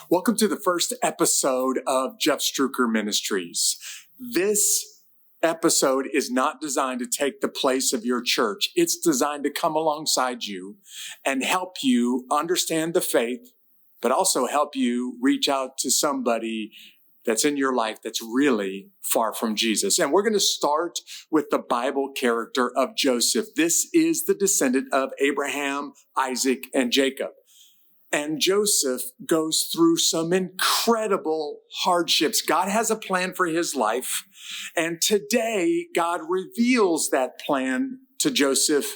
Welcome to the first episode of Struecker Ministries. This episode is not designed to take the place of your church. It's designed to come alongside you and help you understand the faith, but also help you reach out to somebody that's in your life that's really far from Jesus. And we're going to start with the Bible character of Joseph. This is the descendant of Abraham, Isaac, and Jacob. And Joseph goes through some incredible hardships. God has a plan for his life. And today, God reveals that plan to Joseph.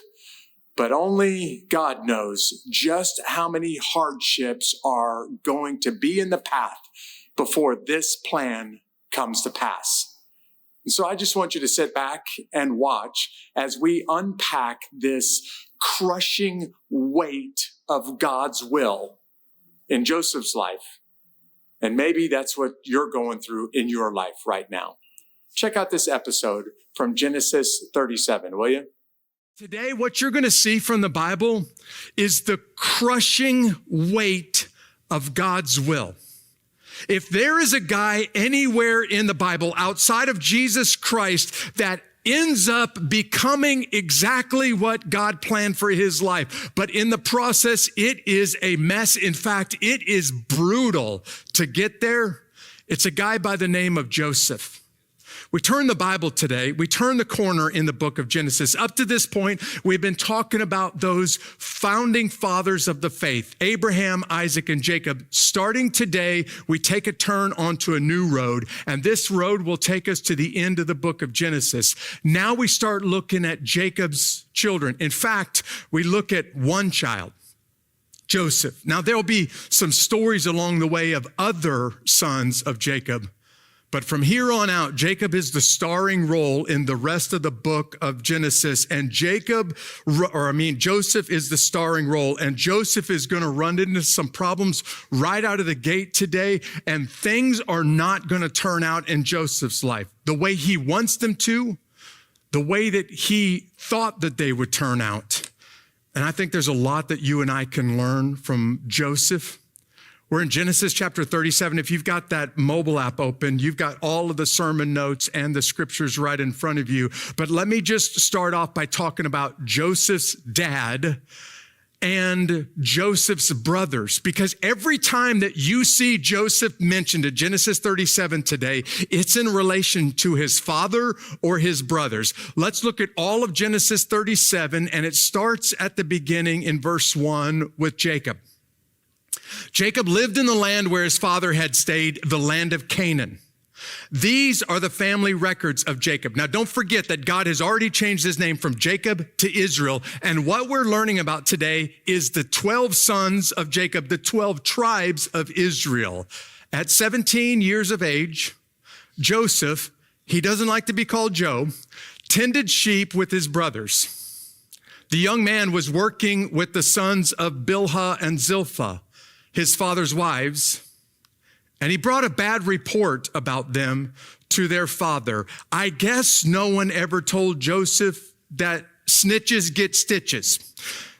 But only God knows just how many hardships are going to be in the path before this plan comes to pass. And so I just want you to sit back and watch as we unpack this crushing weight of God's will in Joseph's life. And maybe that's what you're going through in your life right now. Check out this episode from Genesis 37, will you? Today, what you're going to see from the Bible is the crushing weight of God's will. If there is a guy anywhere in the Bible outside of Jesus Christ that ends up becoming exactly what God planned for his life, but in the process, it is a mess. In fact, it is brutal to get there. It's a guy by the name of Joseph. We turn the Bible today, we turn the corner in the book of Genesis. Up to this point, we've been talking about those founding fathers of the faith, Abraham, Isaac, and Jacob. Starting today, we take a turn onto a new road, and this road will take us to the end of the book of Genesis. Now we start looking at Jacob's children. In fact, we look at one child, Joseph. Now, there'll be some stories along the way of other sons of Jacob. But from here on out, Jacob is the starring role in the rest of the book of Genesis. And Joseph is the starring role. And Joseph is going to run into some problems right out of the gate today. And things are not going to turn out in Joseph's life the way he wants them to, the way that he thought that they would turn out. And I think there's a lot that you and I can learn from Joseph. We're in Genesis chapter 37. If you've got that mobile app open, you've got all of the sermon notes and the scriptures right in front of you. But let me just start off by talking about Joseph's dad and Joseph's brothers, because every time that you see Joseph mentioned in Genesis 37 today, it's in relation to his father or his brothers. Let's look at all of Genesis 37, and it starts at the beginning in verse 1 with Jacob. Jacob lived in the land where his father had stayed, the land of Canaan. These are the family records of Jacob. Now, don't forget that God has already changed his name from Jacob to Israel. And what we're learning about today is the 12 sons of Jacob, the 12 tribes of Israel. At 17 years of age, Joseph, he doesn't like to be called Joe, tended sheep with his brothers. The young man was working with the sons of Bilhah and Zilpah, his father's wives, and he brought a bad report about them to their father. I guess no one ever told Joseph that snitches get stitches.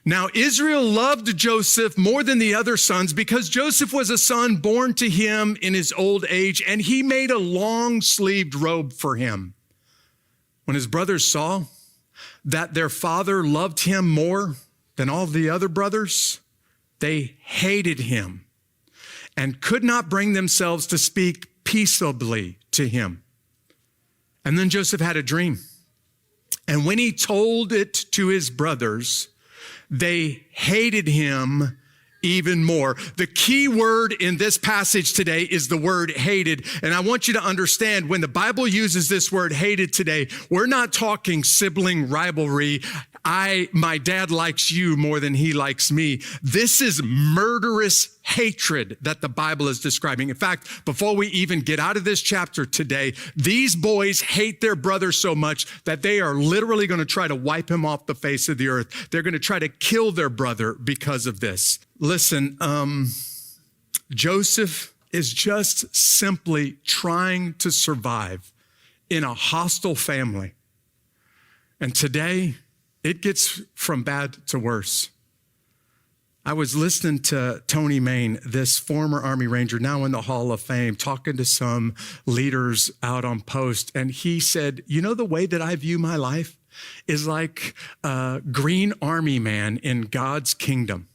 Now, Israel loved Joseph more than the other sons because Joseph was a son born to him in his old age, and he made a long-sleeved robe for him. When his brothers saw that their father loved him more than all the other brothers, they hated him and could not bring themselves to speak peaceably to him. And then Joseph had a dream. And when he told it to his brothers, they hated him even more. The key word in this passage today is the word hated. And I want you to understand, when the Bible uses this word hated today, we're not talking sibling rivalry. My dad likes you more than he likes me. This is murderous hatred that the Bible is describing. In fact, before we even get out of this chapter today, these boys hate their brother so much that they are literally going to try to wipe him off the face of the earth. They're going to try to kill their brother because of this. Listen, Joseph is just simply trying to survive in a hostile family. And today, it gets from bad to worse. I was listening to Tony Main, this former Army Ranger, now in the Hall of Fame, talking to some leaders out on post. And he said, you know, the way that I view my life is like a green army man in God's kingdom.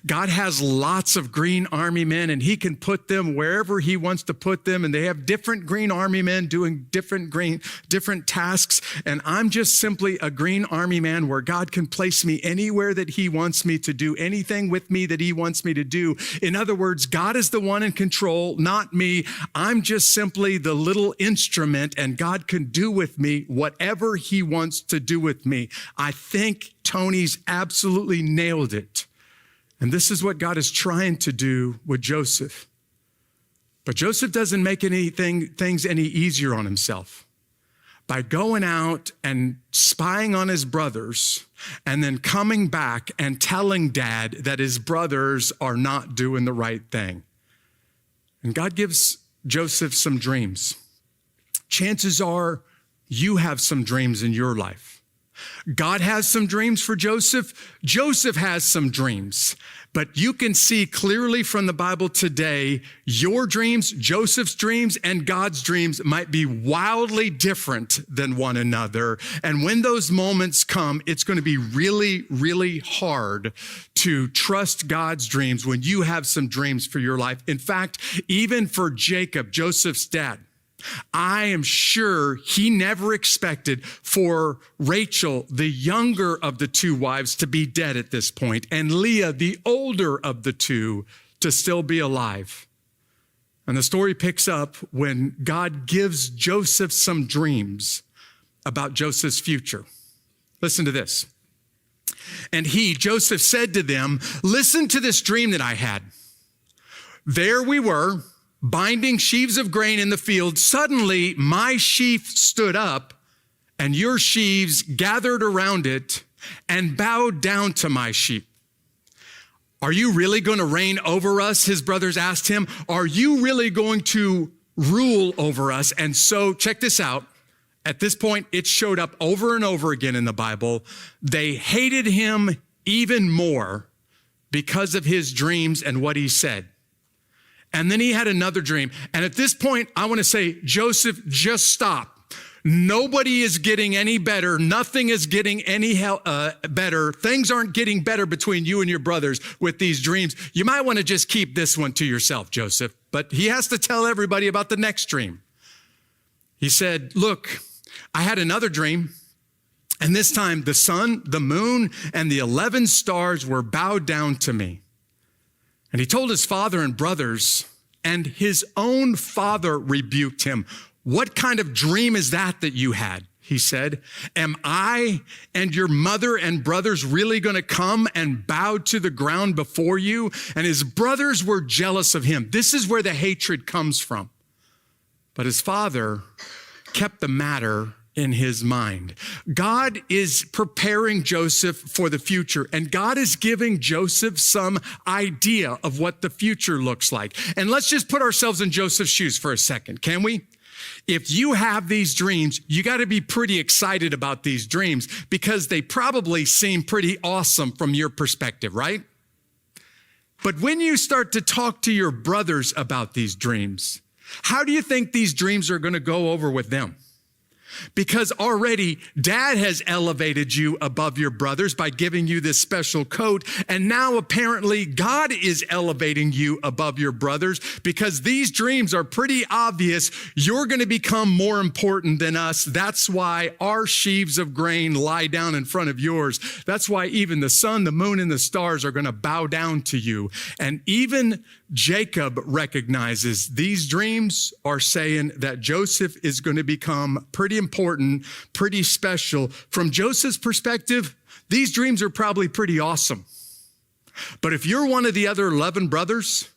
God has lots of green army men, and he can put them wherever he wants to put them. And they have different green army men doing different tasks. And I'm just simply a green army man where God can place me anywhere that he wants me to do anything with me that he wants me to do. In other words, God is the one in control, not me. I'm just simply the little instrument, and God can do with me whatever he wants to do with me. I think Tony's absolutely nailed it. And this is what God is trying to do with Joseph. But Joseph doesn't make things any easier on himself by going out and spying on his brothers and then coming back and telling dad that his brothers are not doing the right thing. And God gives Joseph some dreams. Chances are you have some dreams in your life. God has some dreams for Joseph. Joseph has some dreams. But you can see clearly from the Bible today, your dreams, Joseph's dreams, and God's dreams might be wildly different than one another. And when those moments come, it's going to be really, really hard to trust God's dreams when you have some dreams for your life. In fact, even for Jacob, Joseph's dad, I am sure he never expected for Rachel, the younger of the two wives, to be dead at this point, and Leah, the older of the two, to still be alive. And the story picks up when God gives Joseph some dreams about Joseph's future. Listen to this. And he, Joseph, said to them, listen to this dream that I had. There we were, binding sheaves of grain in the field. Suddenly my sheaf stood up, and your sheaves gathered around it and bowed down to my sheep. Are you really going to reign over us? His brothers asked him. Are you really going to rule over us? And so check this out. At this point, it showed up over and over again in the Bible. They hated him even more because of his dreams and what he said. And then he had another dream. And at this point, I want to say, Joseph, just stop. Nobody is getting any better. Nothing is getting any better. Things aren't getting better between you and your brothers with these dreams. You might want to just keep this one to yourself, Joseph. But he has to tell everybody about the next dream. He said, look, I had another dream. And this time the sun, the moon, and the 11 stars were bowed down to me. And he told his father and brothers, and his own father rebuked him. What kind of dream is that you had? He said, am I and your mother and brothers really going to come and bow to the ground before you? And his brothers were jealous of him. This is where the hatred comes from. But his father kept the matter in his mind. God is preparing Joseph for the future, and God is giving Joseph some idea of what the future looks like. And let's just put ourselves in Joseph's shoes for a second, can we? If you have these dreams, you got to be pretty excited about these dreams because they probably seem pretty awesome from your perspective, right? But when you start to talk to your brothers about these dreams, how do you think these dreams are going to go over with them? Because already dad has elevated you above your brothers by giving you this special coat. And now apparently God is elevating you above your brothers because these dreams are pretty obvious. You're going to become more important than us. That's why our sheaves of grain lie down in front of yours. That's why even the sun, the moon, and the stars are going to bow down to you. And even Jacob recognizes these dreams are saying that Joseph is going to become pretty important, pretty special. From Joseph's perspective, these dreams are probably pretty awesome. But if you're one of the other 11 brothers,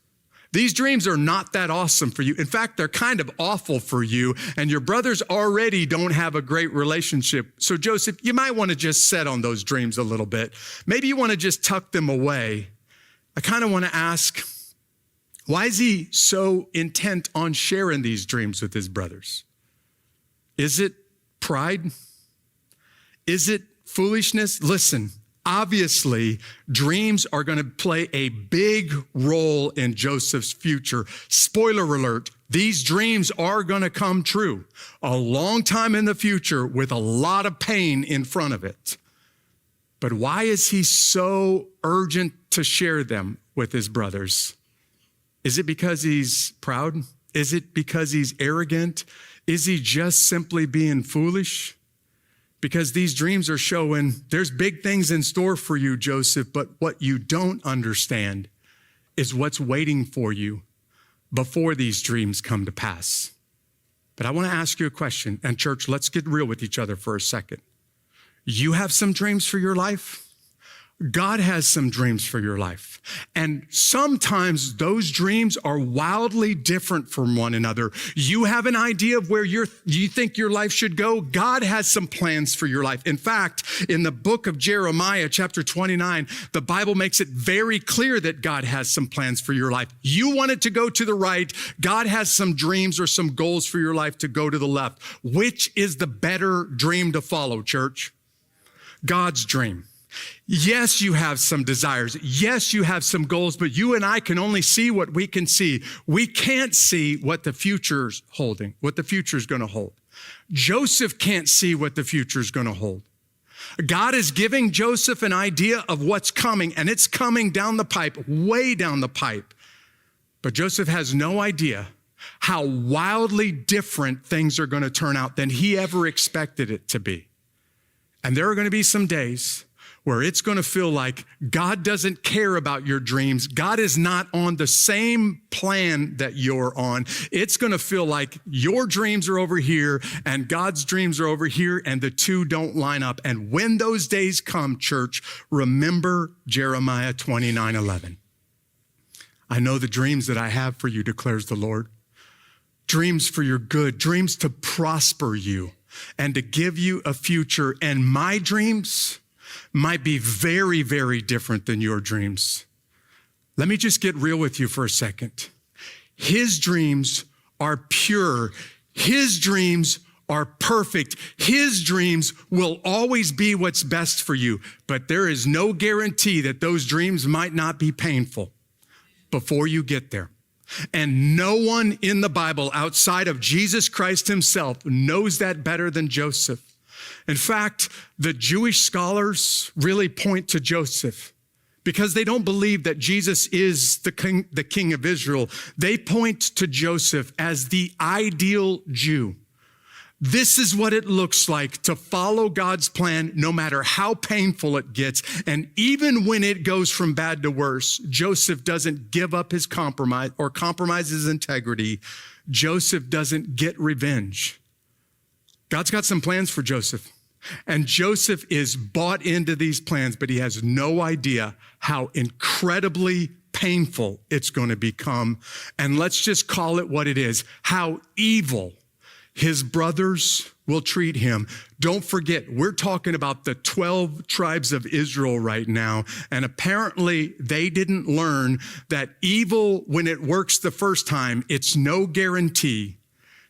these dreams are not that awesome for you. In fact, they're kind of awful for you, and your brothers already don't have a great relationship. So Joseph, you might want to just set on those dreams a little bit. Maybe you want to just tuck them away. I kind of want to ask, why is he so intent on sharing these dreams with his brothers? Is it pride? Is it foolishness? Listen, Obviously, dreams are going to play a big role in Joseph's future. Spoiler alert, these dreams are going to come true a long time in the future with a lot of pain in front of it. But why is he so urgent to share them with his brothers? Is it because he's proud? Is it because he's arrogant? Is he just simply being foolish? Because these dreams are showing there's big things in store for you, Joseph, but what you don't understand is what's waiting for you before these dreams come to pass. But I want to ask you a question, and church, let's get real with each other for a second. You have some dreams for your life. God has some dreams for your life. And sometimes those dreams are wildly different from one another. You have an idea of where you think your life should go. God has some plans for your life. In fact, in the book of Jeremiah, chapter 29, the Bible makes it very clear that God has some plans for your life. You want it to go to the right. God has some dreams or some goals for your life to go to the left. Which is the better dream to follow, church? God's dream. Yes, you have some desires. Yes, you have some goals, but you and I can only see what we can see. We can't see what the future's holding, what the future's going to hold. Joseph can't see what the future's going to hold. God is giving Joseph an idea of what's coming, and it's coming down the pipe, way down the pipe. But Joseph has no idea how wildly different things are going to turn out than he ever expected it to be. And there are going to be some days where it's going to feel like God doesn't care about your dreams. God is not on the same plan that you're on. It's going to feel like your dreams are over here and God's dreams are over here, and the two don't line up. And when those days come, church, remember Jeremiah 29:11. I know the dreams that I have for you, declares the Lord. Dreams for your good, dreams to prosper you and to give you a future. And my dreams might be very, very different than your dreams. Let me just get real with you for a second. His dreams are pure. His dreams are perfect. His dreams will always be what's best for you. But there is no guarantee that those dreams might not be painful before you get there. And no one in the Bible outside of Jesus Christ himself knows that better than Joseph. In fact, the Jewish scholars really point to Joseph because they don't believe that Jesus is the king of Israel. They point to Joseph as the ideal Jew. This is what it looks like to follow God's plan, no matter how painful it gets. And even when it goes from bad to worse, Joseph doesn't give up his compromise or compromise his integrity. Joseph doesn't get revenge. God's got some plans for Joseph. And Joseph is bought into these plans, but he has no idea how incredibly painful it's going to become. And let's just call it what it is, how evil his brothers will treat him. Don't forget, we're talking about the 12 tribes of Israel right now. And apparently they didn't learn that evil, when it works the first time, it's no guarantee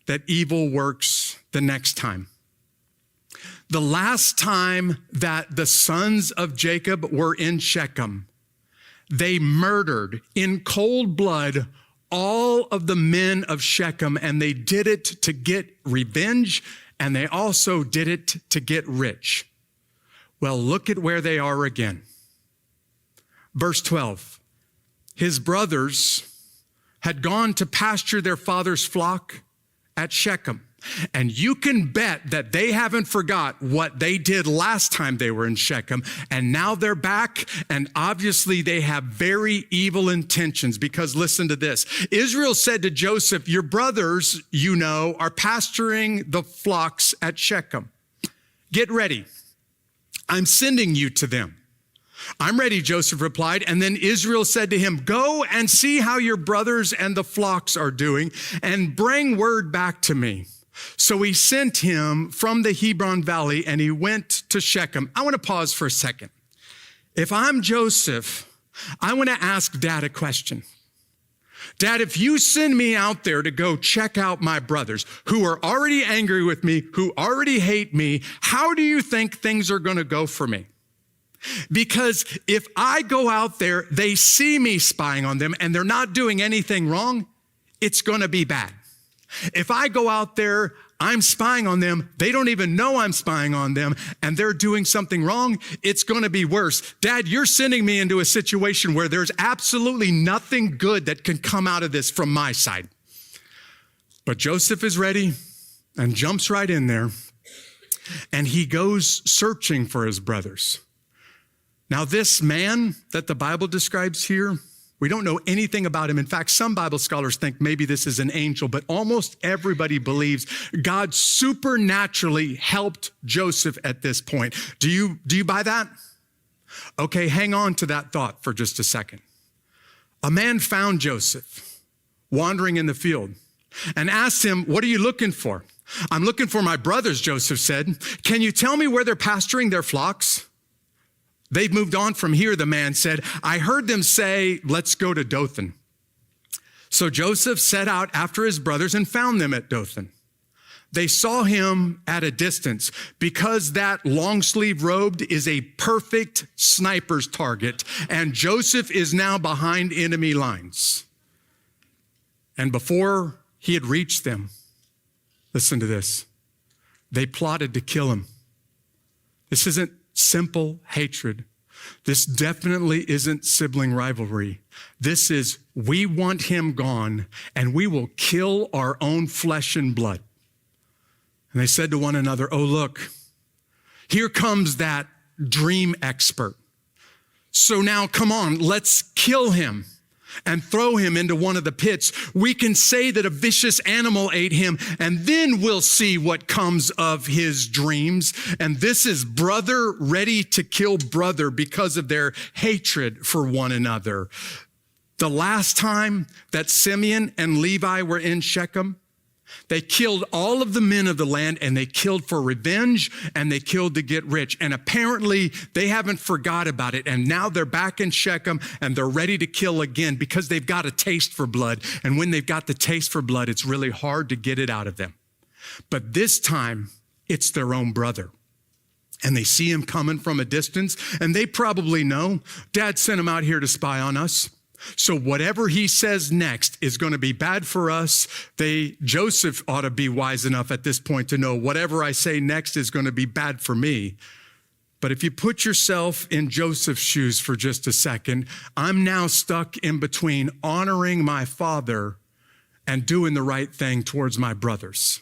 that evil works the next time. The last time that the sons of Jacob were in Shechem, they murdered in cold blood all of the men of Shechem, and they did it to get revenge, and they also did it to get rich. Well, look at where they are again. Verse 12, his brothers had gone to pasture their father's flock at Shechem. And you can bet that they haven't forgot what they did last time they were in Shechem. And now they're back. And obviously they have very evil intentions, because listen to this. Israel said to Joseph, your brothers, you know, are pasturing the flocks at Shechem. Get ready. I'm sending you to them. I'm ready, Joseph replied. And then Israel said to him, go and see how your brothers and the flocks are doing, and bring word back to me. So he sent him from the Hebron Valley, and he went to Shechem. I want to pause for a second. If I'm Joseph, I want to ask Dad a question. Dad, if you send me out there to go check out my brothers who are already angry with me, who already hate me, how do you think things are going to go for me? Because if I go out there, they see me spying on them and they're not doing anything wrong, it's going to be bad. If I go out there, I'm spying on them, they don't even know I'm spying on them, and they're doing something wrong, it's going to be worse. Dad, you're sending me into a situation where there's absolutely nothing good that can come out of this from my side. But Joseph is ready and jumps right in there, and he goes searching for his brothers. Now, this man that the Bible describes here, we don't know anything about him. In fact, some Bible scholars think maybe this is an angel, but almost everybody believes God supernaturally helped Joseph at this point. Do you buy that? Okay, hang on to that thought for just a second. A man found Joseph wandering in the field and asked him, "What are you looking for?" "I'm looking for my brothers," Joseph said. "Can you tell me where they're pasturing their flocks?" "They've moved on from here," the man said. "I heard them say, 'Let's go to Dothan.'" So Joseph set out after his brothers and found them at Dothan. They saw him at a distance because that long sleeve robe is a perfect sniper's target, and Joseph is now behind enemy lines. And before he had reached them, listen to this, they plotted to kill him. This isn't simple hatred. This definitely isn't sibling rivalry. This is, we want him gone, and we will kill our own flesh and blood. And they said to one another, "Oh, look, here comes that dream expert. So now come on, let's kill him and throw him into one of the pits. We can say that a vicious animal ate him, and then we'll see what comes of his dreams." And this is brother ready to kill brother because of their hatred for one another. The last time that Simeon and Levi were in Shechem, they killed all of the men of the land, and they killed for revenge, and they killed to get rich. And apparently they haven't forgot about it. And now they're back in Shechem, and they're ready to kill again because they've got a taste for blood. And when they've got the taste for blood, it's really hard to get it out of them. But this time it's their own brother. And they see him coming from a distance, and they probably know Dad sent him out here to spy on us. So whatever he says next is going to be bad for us. Joseph ought to be wise enough at this point to know whatever I say next is going to be bad for me. But if you put yourself in Joseph's shoes for just a second, I'm now stuck in between honoring my father and doing the right thing towards my brothers.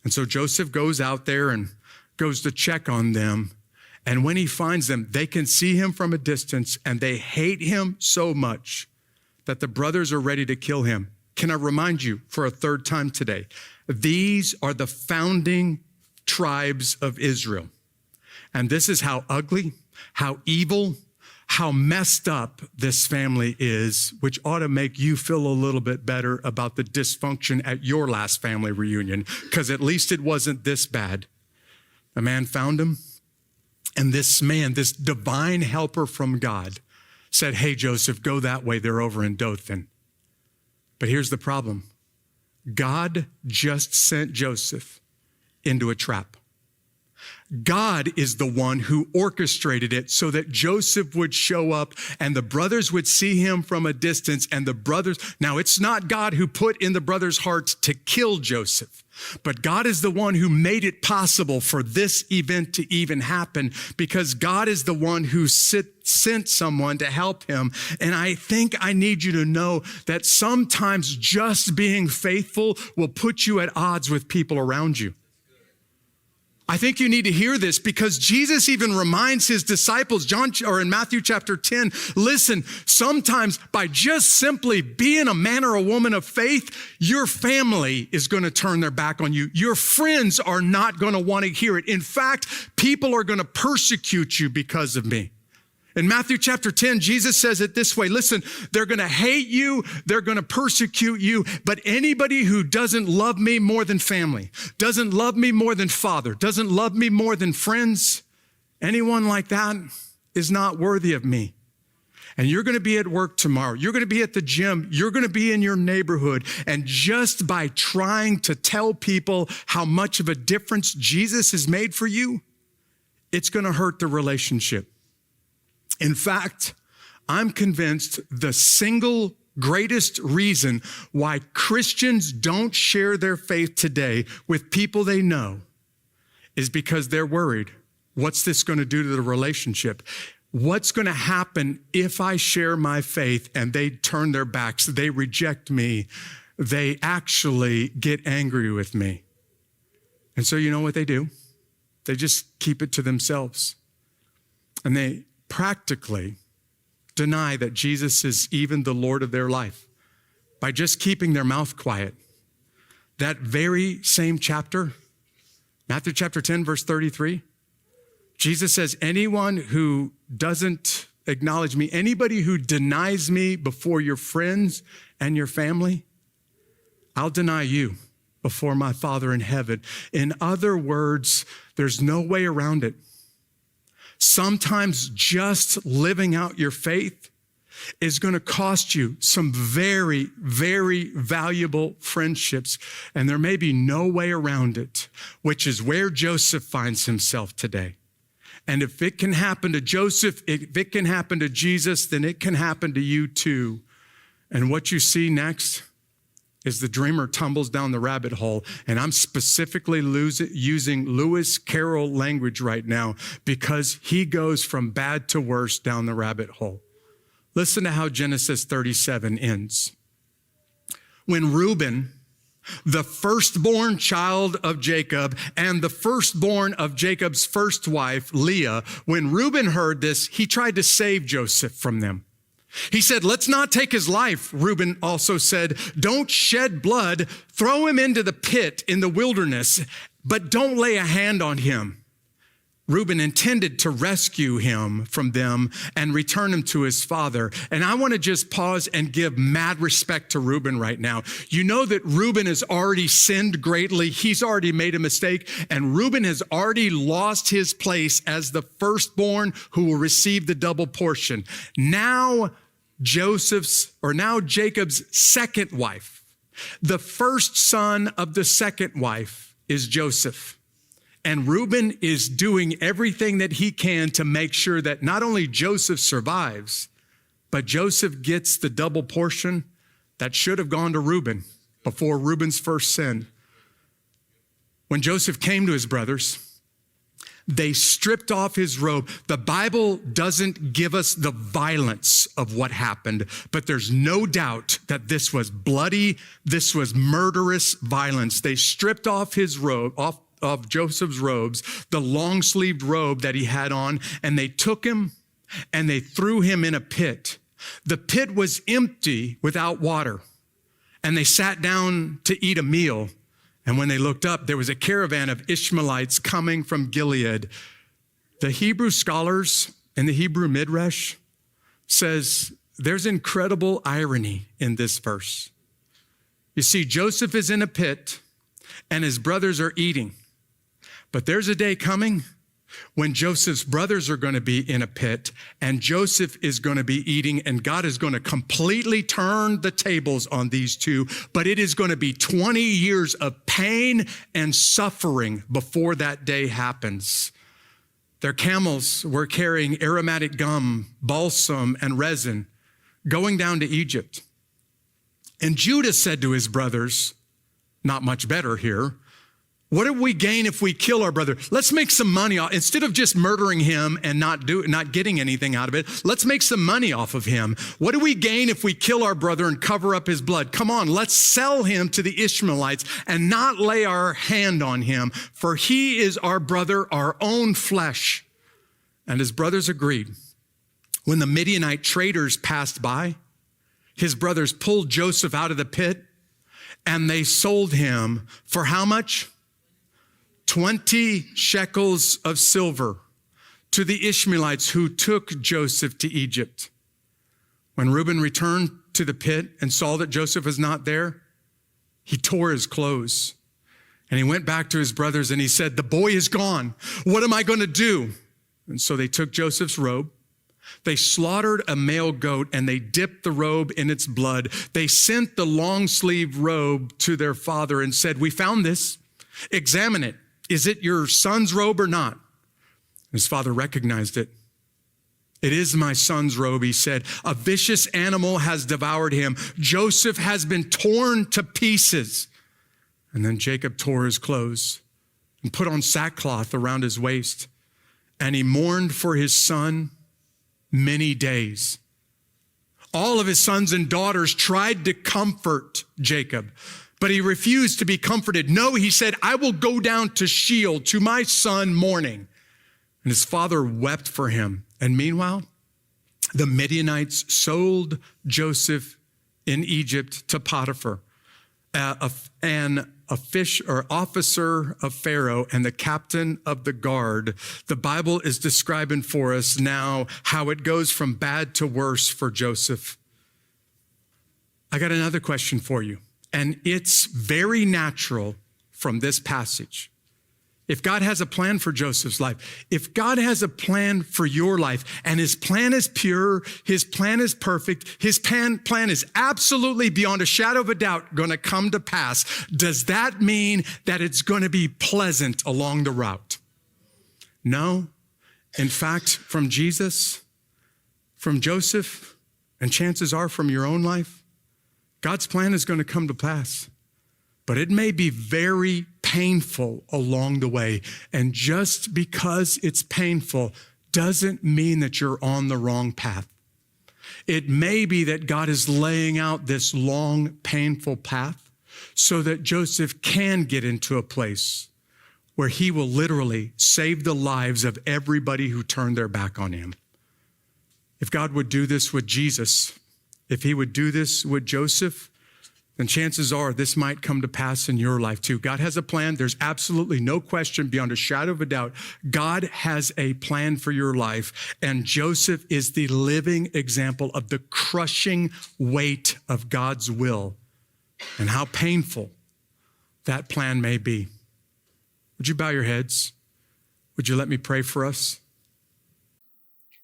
And so Joseph goes out there and goes to check on them. And when he finds them, they can see him from a distance, and they hate him so much that the brothers are ready to kill him. Can I remind you for a third time today, these are the founding tribes of Israel. And this is how ugly, how evil, how messed up this family is, which ought to make you feel a little bit better about the dysfunction at your last family reunion, because at least it wasn't this bad. A man found him. And this man, this divine helper from God, said, "Hey, Joseph, go that way. They're over in Dothan." But here's the problem. God just sent Joseph into a trap. God is the one who orchestrated it so that Joseph would show up and the brothers would see him from a distance, and the brothers, now it's not God who put in the brothers' hearts to kill Joseph, but God is the one who made it possible for this event to even happen, because God is the one who sent someone to help him. And I think I need you to know that sometimes just being faithful will put you at odds with people around you. I think you need to hear this, because Jesus even reminds his disciples, in Matthew chapter 10, listen, sometimes by just simply being a man or a woman of faith, your family is going to turn their back on you. Your friends are not going to want to hear it. In fact, people are going to persecute you because of me. In Matthew chapter 10, Jesus says it this way, listen, they're going to hate you, they're going to persecute you, but anybody who doesn't love me more than family, doesn't love me more than father, doesn't love me more than friends, anyone like that is not worthy of me. And you're going to be at work tomorrow. You're going to be at the gym. You're going to be in your neighborhood. And just by trying to tell people how much of a difference Jesus has made for you, it's going to hurt the relationship. In fact, I'm convinced the single greatest reason why Christians don't share their faith today with people they know is because they're worried. What's this going to do to the relationship? What's going to happen if I share my faith and they turn their backs, they reject me, they actually get angry with me? And so you know what they do? They just keep it to themselves. And they practically deny that Jesus is even the Lord of their life by just keeping their mouth quiet. That very same chapter, Matthew chapter 10, verse 33, Jesus says, anyone who doesn't acknowledge me, anybody who denies me before your friends and your family, I'll deny you before my Father in heaven. In other words, there's no way around it. Sometimes just living out your faith is going to cost you some very, very valuable friendships, and there may be no way around it, which is where Joseph finds himself today. And if it can happen to Joseph, if it can happen to Jesus, then it can happen to you too. And what you see next is the dreamer tumbles down the rabbit hole. And I'm specifically using Lewis Carroll language right now because he goes from bad to worse down the rabbit hole. Listen to how Genesis 37 ends. When Reuben, the firstborn child of Jacob and the firstborn of Jacob's first wife, Leah, when Reuben heard this, he tried to save Joseph from them. He said, let's not take his life. Reuben also said, don't shed blood. Throw him into the pit in the wilderness, but don't lay a hand on him. Reuben intended to rescue him from them and return him to his father. And I want to just pause and give mad respect to Reuben right now. You know that Reuben has already sinned greatly. He's already made a mistake. And Reuben has already lost his place as the firstborn who will receive the double portion. Now Jacob's second wife, the first son of the second wife, is Joseph. And Reuben is doing everything that he can to make sure that not only Joseph survives, but Joseph gets the double portion that should have gone to Reuben before Reuben's first sin. When Joseph came to his brothers, they stripped off his robe. The Bible doesn't give us the violence of what happened, but there's no doubt that this was bloody, this was murderous violence. They stripped off his robe, of Joseph's robes, the long-sleeved robe that he had on, and they took him and they threw him in a pit. The pit was empty without water, and they sat down to eat a meal. And when they looked up, there was a caravan of Ishmaelites coming from Gilead. The Hebrew scholars in the Hebrew Midrash says there's incredible irony in this verse. You see, Joseph is in a pit and his brothers are eating. But there's a day coming when Joseph's brothers are going to be in a pit and Joseph is going to be eating, and God is going to completely turn the tables on these two. But it is going to be 20 years of pain and suffering before that day happens. Their camels were carrying aromatic gum, balsam, and resin going down to Egypt. And Judah said to his brothers, not much better here, what do we gain if we kill our brother? Let's make some money. Instead of just murdering him and not getting anything out of it, let's make some money off of him. What do we gain if we kill our brother and cover up his blood? Come on, let's sell him to the Ishmaelites and not lay our hand on him, for he is our brother, our own flesh. And his brothers agreed. When the Midianite traders passed by, his brothers pulled Joseph out of the pit and they sold him for how much? 20 shekels of silver to the Ishmaelites who took Joseph to Egypt. When Reuben returned to the pit and saw that Joseph was not there, he tore his clothes and he went back to his brothers and he said, the boy is gone. What am I going to do? And so they took Joseph's robe. They slaughtered a male goat and they dipped the robe in its blood. They sent the long-sleeved robe to their father and said, we found this. Examine it. Is it your son's robe or not? His father recognized it. It is my son's robe, he said. A vicious animal has devoured him. Joseph has been torn to pieces. And then Jacob tore his clothes and put on sackcloth around his waist. And he mourned for his son many days. All of his sons and daughters tried to comfort Jacob, but he refused to be comforted. No, he said, I will go down to Sheol to my son mourning. And his father wept for him. And meanwhile, the Midianites sold Joseph in Egypt to Potiphar, an officer of Pharaoh and the captain of the guard. The Bible is describing for us now how it goes from bad to worse for Joseph. I got another question for you, and it's very natural from this passage. If God has a plan for Joseph's life, if God has a plan for your life, and his plan is pure, his plan is perfect, his plan is absolutely beyond a shadow of a doubt going to come to pass, does that mean that it's going to be pleasant along the route? No. In fact, from Jesus, from Joseph, and chances are from your own life, God's plan is going to come to pass. But it may be very painful along the way. And just because it's painful doesn't mean that you're on the wrong path. It may be that God is laying out this long, painful path so that Joseph can get into a place where he will literally save the lives of everybody who turned their back on him. If God would do this with Jesus, if he would do this with Joseph, then chances are this might come to pass in your life too. God has a plan. There's absolutely no question beyond a shadow of a doubt. God has a plan for your life. And Joseph is the living example of the crushing weight of God's will and how painful that plan may be. Would you bow your heads? Would you let me pray for us?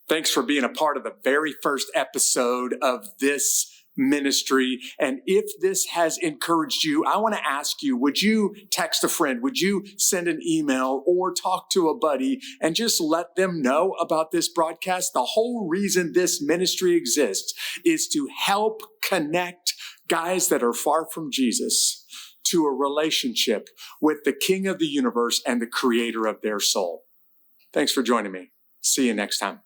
Thanks for being a part of the very first episode of this ministry. And if this has encouraged you, I want to ask you, would you text a friend? Would you send an email or talk to a buddy and just let them know about this broadcast? The whole reason this ministry exists is to help connect guys that are far from Jesus to a relationship with the King of the universe and the creator of their soul. Thanks for joining me. See you next time.